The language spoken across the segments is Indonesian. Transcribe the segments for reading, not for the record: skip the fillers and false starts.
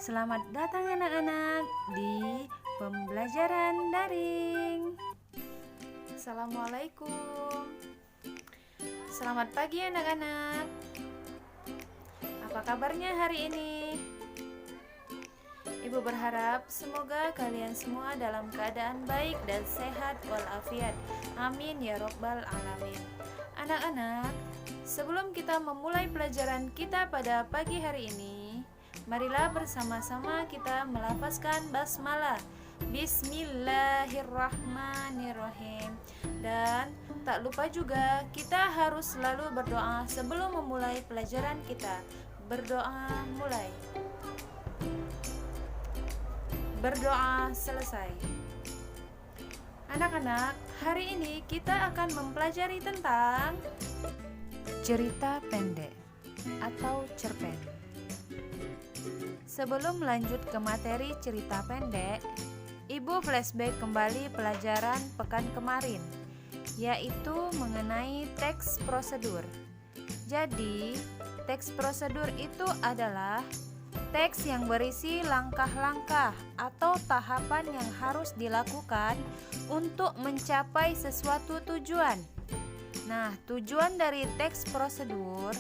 Selamat datang anak-anak di pembelajaran daring. Assalamualaikum. Selamat pagi anak-anak. Apa kabarnya hari ini? Ibu berharap semoga kalian semua dalam keadaan baik dan sehat walafiat. Amin ya robbal alamin. Anak-anak, sebelum kita memulai pelajaran kita pada pagi hari ini, marilah bersama-sama kita melafazkan basmalah. Bismillahirrahmanirrahim. Dan tak lupa juga kita harus selalu berdoa sebelum memulai pelajaran kita. Berdoa mulai. Berdoa selesai. Anak-anak, hari ini kita akan mempelajari tentang cerita pendek atau cerpen. Sebelum lanjut ke materi cerita pendek, Ibu flashback kembali pelajaran pekan kemarin, yaitu mengenai teks prosedur. Jadi, teks prosedur itu adalah teks yang berisi langkah-langkah atau tahapan yang harus dilakukan untuk mencapai sesuatu tujuan. Nah, tujuan dari teks prosedur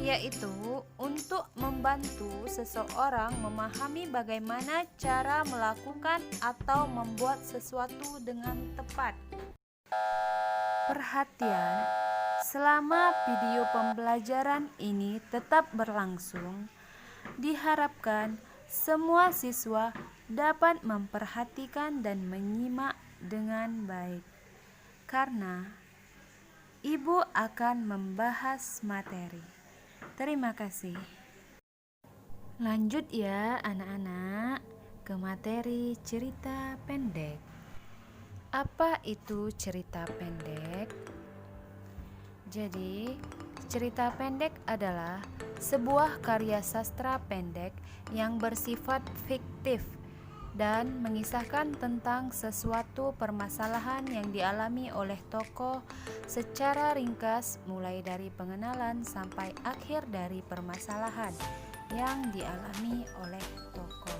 yaitu untuk membantu seseorang memahami bagaimana cara melakukan atau membuat sesuatu dengan tepat. Perhatian, selama video pembelajaran ini tetap berlangsung, diharapkan semua siswa dapat memperhatikan dan menyimak dengan baik, karena Ibu akan membahas materi. Terima kasih. Lanjut ya anak-anak ke materi cerita pendek. Apa itu cerita pendek? Jadi, cerita pendek adalah sebuah karya sastra pendek yang bersifat fiktif dan mengisahkan tentang sesuatu permasalahan yang dialami oleh tokoh secara ringkas, mulai dari pengenalan sampai akhir dari permasalahan yang dialami oleh tokoh.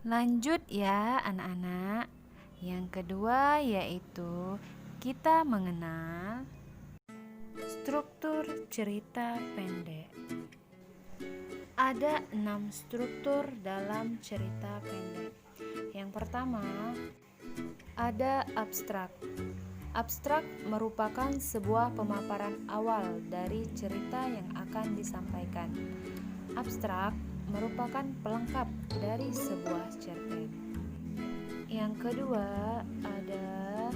Lanjut ya anak-anak. Yang kedua yaitu kita mengenal struktur cerita pendek. Ada 6 struktur dalam cerita pendek. Yang pertama, ada abstrak. Abstrak merupakan sebuah pemaparan awal dari cerita yang akan disampaikan. Abstrak merupakan pelengkap dari sebuah cerpen. Yang kedua, ada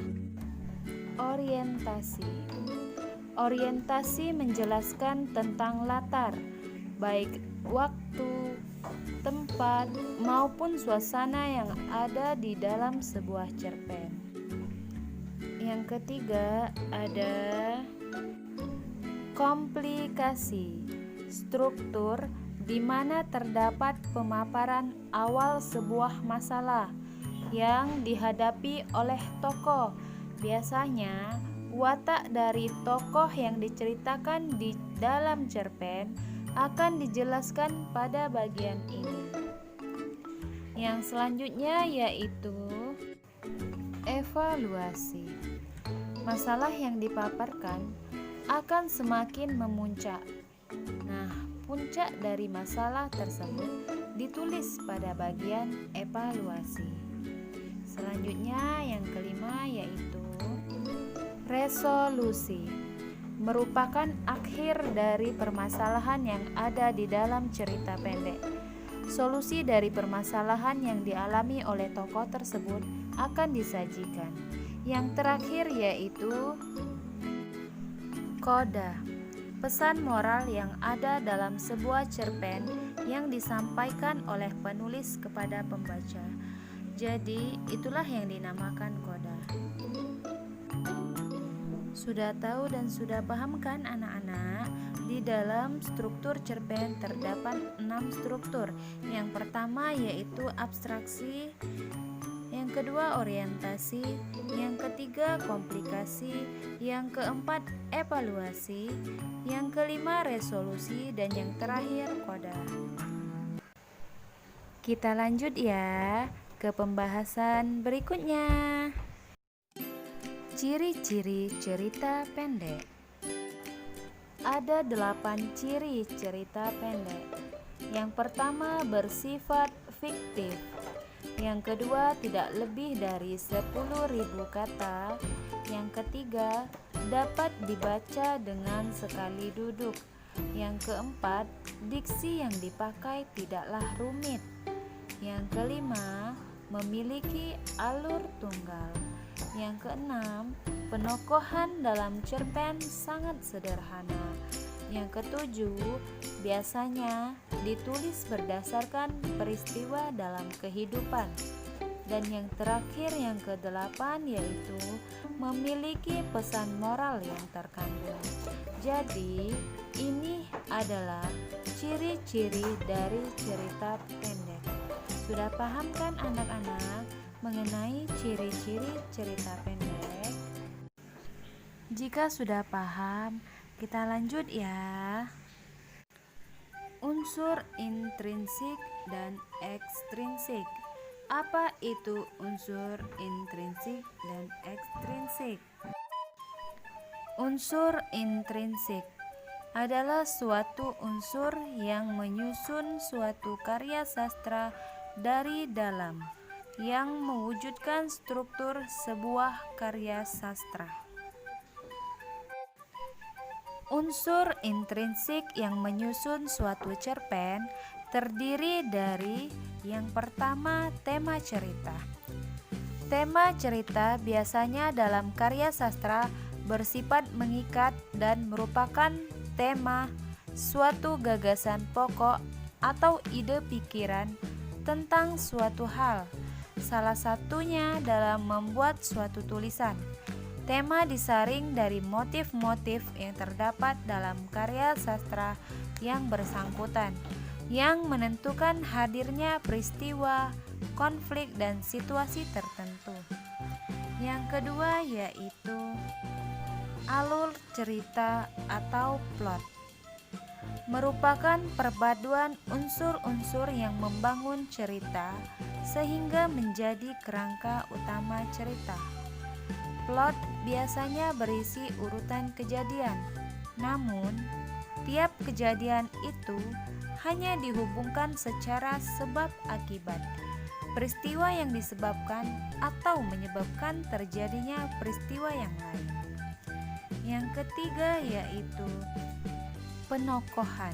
orientasi. Orientasi menjelaskan tentang latar, baik waktu, tempat, maupun suasana yang ada di dalam sebuah cerpen. Yang ketiga, ada komplikasi. Struktur di mana terdapat pemaparan awal sebuah masalah yang dihadapi oleh tokoh. Biasanya watak dari tokoh yang diceritakan di dalam cerpen akan dijelaskan pada bagian ini. Yang selanjutnya yaitu evaluasi. Masalah yang dipaparkan akan semakin memuncak. Nah, puncak dari masalah tersebut ditulis pada bagian evaluasi. Selanjutnya yang kelima yaitu resolusi. Merupakan akhir dari permasalahan yang ada di dalam cerita pendek. Solusi dari permasalahan yang dialami oleh tokoh tersebut akan disajikan. Yang terakhir yaitu koda. Pesan moral yang ada dalam sebuah cerpen yang disampaikan oleh penulis kepada pembaca. Jadi, itulah yang dinamakan koda. Sudah tahu dan sudah paham kan anak-anak? Di dalam struktur cerpen terdapat 6 struktur. Yang pertama yaitu abstraksi, yang kedua orientasi, yang ketiga komplikasi, yang keempat evaluasi, yang kelima resolusi, dan yang terakhir koda. Kita lanjut ya ke pembahasan berikutnya. Ciri-ciri cerita pendek. Ada 8 ciri cerita pendek. Yang pertama, bersifat fiktif. Yang kedua, tidak lebih dari 10.000 kata. Yang ketiga, dapat dibaca dengan sekali duduk. Yang keempat, diksi yang dipakai tidaklah rumit. Yang kelima, memiliki alur tunggal. Yang keenam, penokohan dalam cerpen sangat sederhana. Yang ketujuh, biasanya ditulis berdasarkan peristiwa dalam kehidupan. Dan yang terakhir, yang kedelapan, yaitu memiliki pesan moral yang terkandung. Jadi, ini adalah ciri-ciri dari cerita pendek. Sudah paham kan anak-anak mengenai ciri-ciri cerita pendek? Jika sudah paham, kita lanjut ya. Unsur intrinsik dan ekstrinsik. Apa itu unsur intrinsik dan ekstrinsik? Unsur intrinsik adalah suatu unsur yang menyusun suatu karya sastra dari dalam, yang mewujudkan struktur sebuah karya sastra. Unsur intrinsik yang menyusun suatu cerpen terdiri dari yang pertama, tema cerita. Tema cerita biasanya dalam karya sastra bersifat mengikat dan merupakan tema suatu gagasan pokok atau ide pikiran tentang suatu hal, salah satunya dalam membuat suatu tulisan. Tema disaring dari motif-motif yang terdapat dalam karya sastra yang bersangkutan, yang menentukan hadirnya peristiwa, konflik, dan situasi tertentu. Yang kedua yaitu alur cerita atau plot. Merupakan perpaduan unsur-unsur yang membangun cerita sehingga menjadi kerangka utama cerita. Plot biasanya berisi urutan kejadian, namun tiap kejadian itu hanya dihubungkan secara sebab akibat, peristiwa yang disebabkan atau menyebabkan terjadinya peristiwa yang lain. Yang ketiga yaitu penokohan.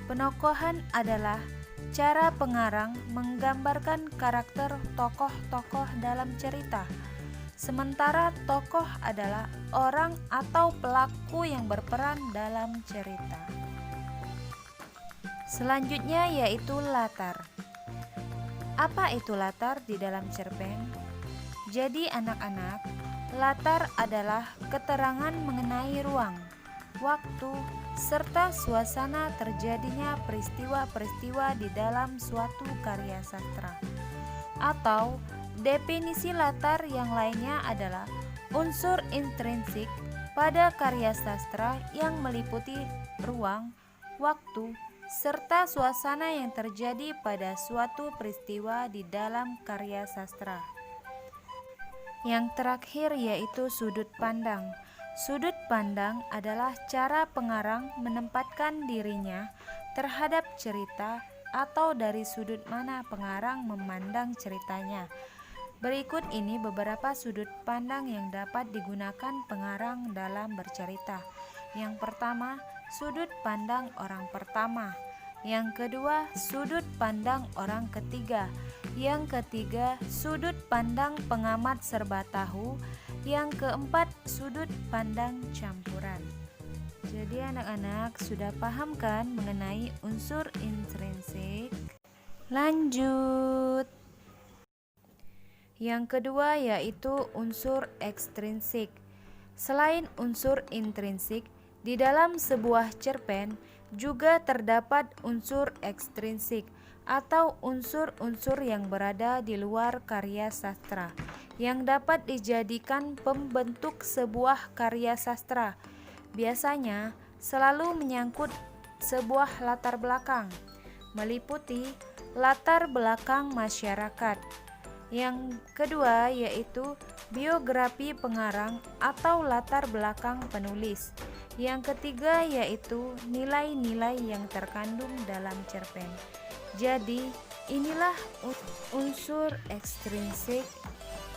Penokohan adalah cara pengarang menggambarkan karakter tokoh-tokoh dalam cerita. Sementara tokoh adalah orang atau pelaku yang berperan dalam cerita. Selanjutnya yaitu latar. Apa itu latar di dalam cerpen? Jadi anak-anak, latar adalah keterangan mengenai ruang, waktu, serta suasana terjadinya peristiwa-peristiwa di dalam suatu karya sastra. Atau definisi latar yang lainnya adalah unsur intrinsik pada karya sastra yang meliputi ruang, waktu, serta suasana yang terjadi pada suatu peristiwa di dalam karya sastra. Yang terakhir yaitu sudut pandang. Sudut pandang adalah cara pengarang menempatkan dirinya terhadap cerita atau dari sudut mana pengarang memandang ceritanya. Berikut ini beberapa sudut pandang yang dapat digunakan pengarang dalam bercerita. Yang pertama, sudut pandang orang pertama. Yang kedua, sudut pandang orang ketiga. Yang ketiga, sudut pandang pengamat serba tahu. Yang keempat, sudut pandang campuran. Jadi anak-anak sudah paham kan mengenai unsur intrinsik? Lanjut. Yang kedua yaitu unsur ekstrinsik. Selain unsur intrinsik, di dalam sebuah cerpen juga terdapat unsur ekstrinsik atau unsur-unsur yang berada di luar karya sastra yang dapat dijadikan pembentuk sebuah karya sastra. Biasanya selalu menyangkut sebuah latar belakang, meliputi latar belakang masyarakat. Yang kedua yaitu biografi pengarang atau latar belakang penulis. Yang ketiga yaitu nilai-nilai yang terkandung dalam cerpen. Jadi, inilah unsur ekstrinsik,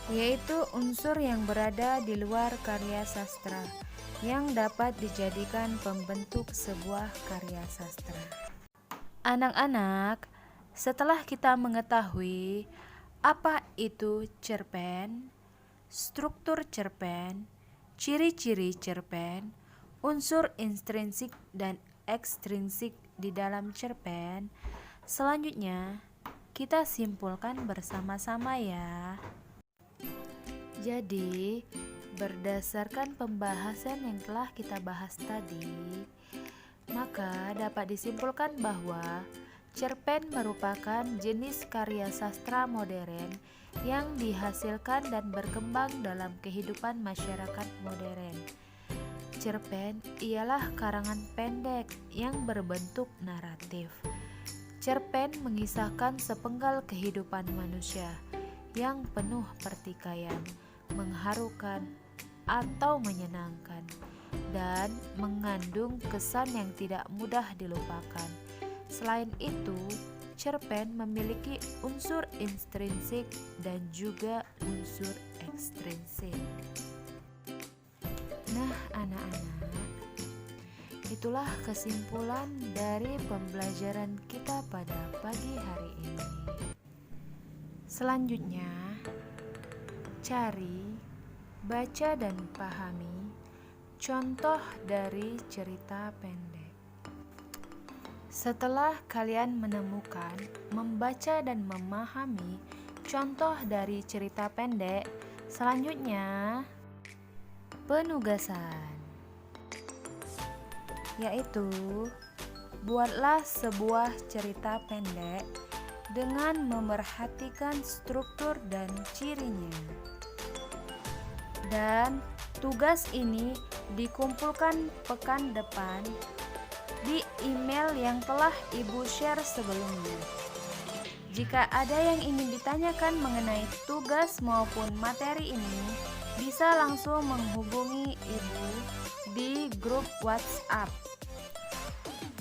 yaitu unsur yang berada di luar karya sastra yang dapat dijadikan pembentuk sebuah karya sastra. Anak-anak, setelah kita mengetahui apa itu cerpen, struktur cerpen, ciri-ciri cerpen, unsur intrinsik dan ekstrinsik di dalam cerpen, selanjutnya kita simpulkan bersama-sama ya. Jadi, berdasarkan pembahasan yang telah kita bahas tadi, maka dapat disimpulkan bahwa cerpen merupakan jenis karya sastra modern yang dihasilkan dan berkembang dalam kehidupan masyarakat modern. Cerpen ialah karangan pendek yang berbentuk naratif. Cerpen mengisahkan sepenggal kehidupan manusia yang penuh pertikaian, mengharukan atau menyenangkan, dan mengandung kesan yang tidak mudah dilupakan. Selain itu, cerpen memiliki unsur intrinsik dan juga unsur ekstrinsik. Nah, anak-anak, itulah kesimpulan dari pembelajaran kita pada pagi hari ini. Selanjutnya, cari, baca dan pahami contoh dari cerita pendek. Setelah kalian menemukan, membaca dan memahami contoh dari cerita pendek, selanjutnya penugasan, yaitu buatlah sebuah cerita pendek dengan memerhatikan struktur dan cirinya. Dan tugas ini dikumpulkan pekan depan di email yang telah Ibu share sebelumnya. Jika ada yang ingin ditanyakan mengenai tugas maupun materi ini, bisa langsung menghubungi Ibu di grup WhatsApp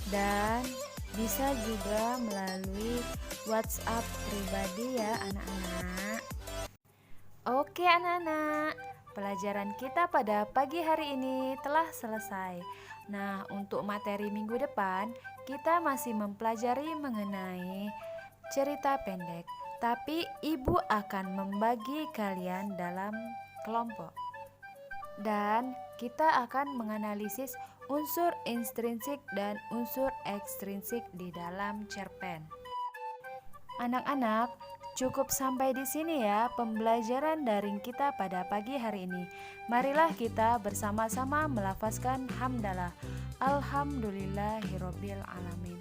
dan bisa juga melalui WhatsApp pribadi ya anak-anak. Oke anak-anak, pelajaran kita pada pagi hari ini telah selesai. Nah, untuk materi minggu depan, kita masih mempelajari mengenai cerita pendek. Tapi Ibu akan membagi kalian dalam kelompok. Dan kita akan menganalisis unsur intrinsik dan unsur ekstrinsik di dalam cerpen. Anak-anak, cukup sampai di sini ya pembelajaran daring kita pada pagi hari ini. Marilah kita bersama-sama melafazkan hamdalah. Alhamdulillahirabbil alamin.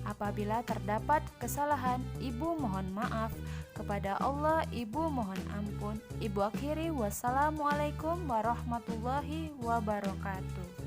Apabila terdapat kesalahan, Ibu mohon maaf. Kepada Allah, Ibu mohon ampun. Ibu akhiri wassalamualaikum warahmatullahi wabarakatuh.